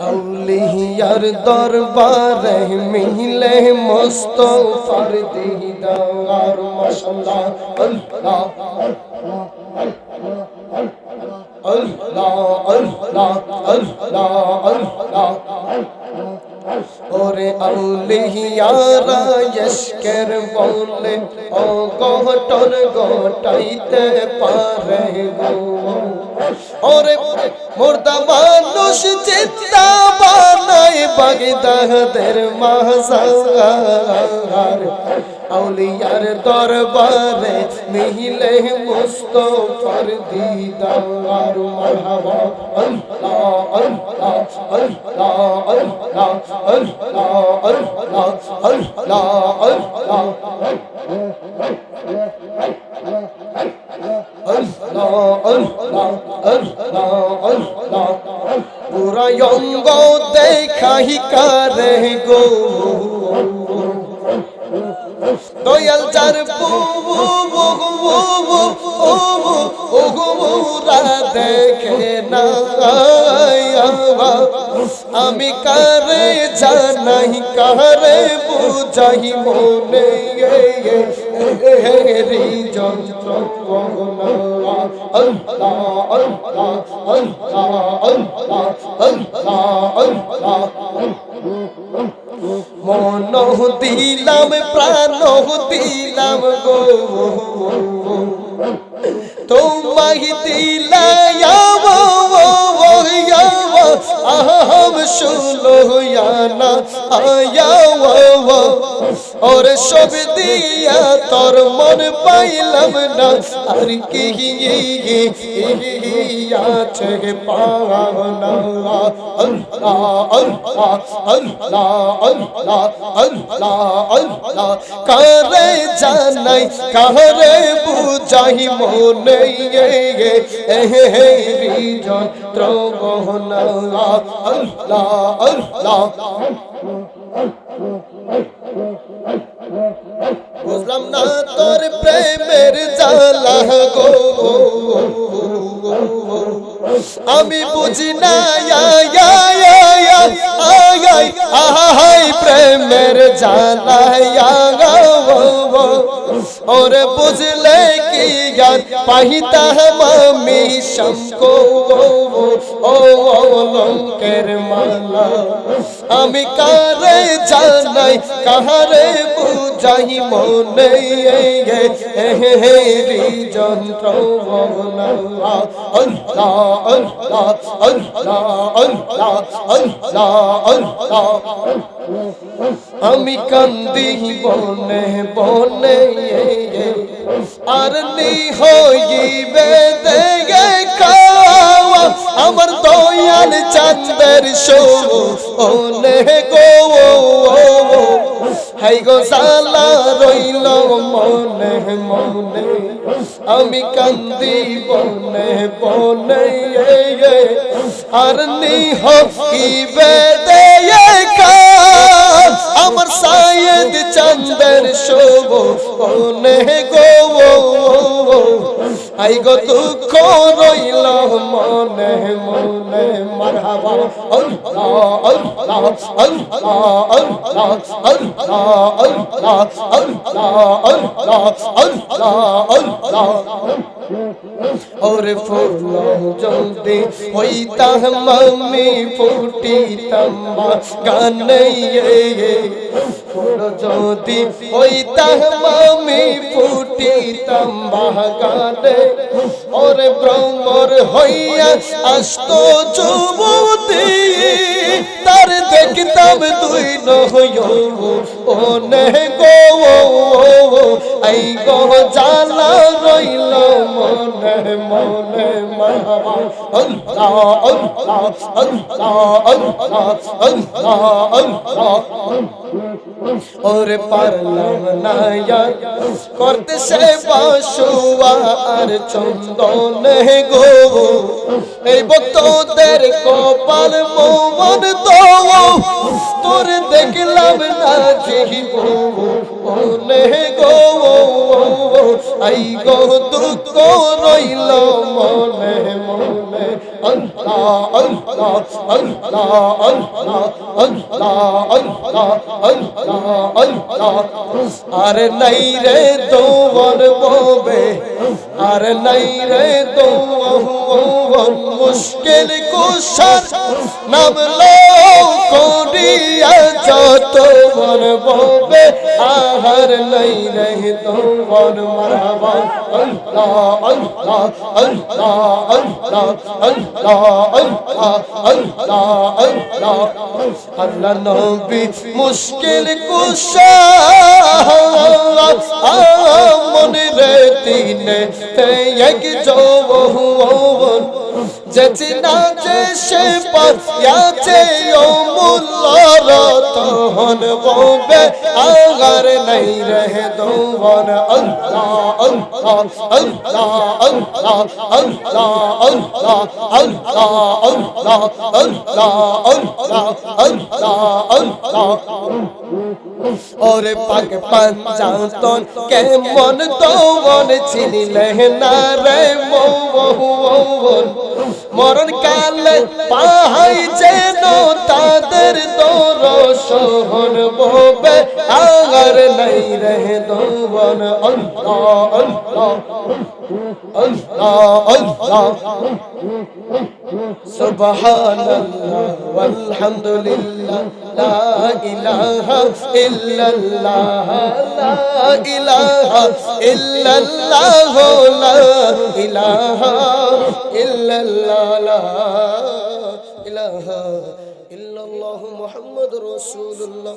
আউলিয়ার দরবারে মিলে মুস্তাফার দিদার মাশাআল্লাহ আল্লাহ আল্লাহ আল্লাহ আল্লাহ আল্লাহ ওরে আউলিয়ারা ইশকের বলে ও গহটর গোটাইতে পারে গো ওরে মুর্দা মানুষ চিন্তা বানায় বাগদাদের মাজার আউলিয়ার দরবারে মিলে মুস্তাফার দিদার মারহাবা আল্লাহ আল্লাহ আল্লাহ আল্লাহ আল্লাহ আল্লাহ আল্লাহ আল্লাহ পুরা অঙ্গ দেখাই কারে গো দয়াল চার দেখে না আমি কারে জানাই কারে বুঝাই মনে হেরি যন্ত্র আল্লাহ আল্লাহ আল্লাহ আল্লাহ আল্লাহ মন দিলাম প্রাণ দিলাম গো তোমায় দিলাম আহম সুলোয়ানা আয়া और सब दिया तोर मन पाइलम ना আর কি আছে পাওনা আল্লাহ আল্লাহ আল্লাহ আল্লাহ আল্লাহ আল্লাহ কারে জানাই কারে বুঝাই মনে হেরি যন্ত্র গহনা আল্লাহ আল্লাহ বুঝলাম না তোর প্রেমের জ্বালা গো আমি বুঝি না প্রেমের জ্বালা और बुझले की यार पाहिता मामी शमको ओ लंकेर माला আমি কারে জানাই কারে বুঝাই মনে হেরি যন্ত্র আল্লাহ আল্লাহ আল্লাহ আল্লাহ আল্লাহ আল্লাহ আমি কান্দি বনে বনে আর নি হইবে দেগে খাওয়া আমার দয়াল চাঁদের শোনে গো হাই গো জালা রইল মনে মনে আমি কান্দি বনে বনে আর নি হইবে দেগে আমার সায়েদ চাঁদের শোনে গো আই গো দুঃখ রইল মনে মনে মারহাবা আল্লাহ আল্লাহ আল্লাহ আল্লাহ আল্লাহ আল্লাহ আল্লাহ আল্লাহ আল্লাহ और फूलो जल्दी होइता मम्मी फूटी तम्बा गाने फूलो जल्दी होइता मम्मी फूटी तम्बा गाने और ब्रह्मर होइया अस्तो जुबुती तार देखताम दुई नहयो ओने गो आई गो जाला रइल মনে মনে মারহাবা আল্লাহ আল্লাহ আল্লাহ আল্লাহ আল্লাহ আল্লাহ ওরে পারলাম না ইয়ার করতে সে বাসুয়া আর চন্দন গো এই ভক্তদের কপাল মন তো তোর দেখলাম না জীব মনে গো আই গো দুঃখ রইল মনে মনে আল্লাহ আল্লাহ আল্লাহ আল্লাহ আল্লাহ আল্লাহ আল্লাহ আর নাই রে দোয়ার ববে আর নাই রে দোয়ার মুশকিল কুশার নাম লো করিয়া যত মন ববে আর নাই রে দোয়ার মারহাবা আল্লাহ আল্লাহ আল্লাহ আল্লাহ আল্লাহ আল্লাহ আল্লাহ আল্লাহ আল্লাহ নবী মুশকিল কুশা মনে রে তিনে তে এক জওহর যেচিনা যে সে পায়াছে ও মুল্লার তহন ববে আগার নাই রহে দোয়ান আল্লাহ আল্লাহ আল্লাহ আল্লাহ আল্লাহ আল্লাহ আল্লাহ আল্লাহ আল্লাহ আল্লাহ আল্লাহ আল্লাহ ওরে পাক পাঞ্জাতন কেমন দোয়ান চিনিলে না রে মোহন মরণ কালে পাহাই যেন তাদের দরশন ববে আগার নাই রে দোয়ান আল্লাহ আল্লাহ আল্লাহ আল্লাহ সুবহানাল্লাহ ওয়ালহামদুলিল্লাহ লা ইলাহা ইল্লাল্লাহ লা ইলাহা ইল্লাল্লাহ লা ইলাহা ইল্লাল্লাহ লা ইলাহা ইল্লাল্লাহ মুহাম্মাদুর রাসূলুল্লাহ।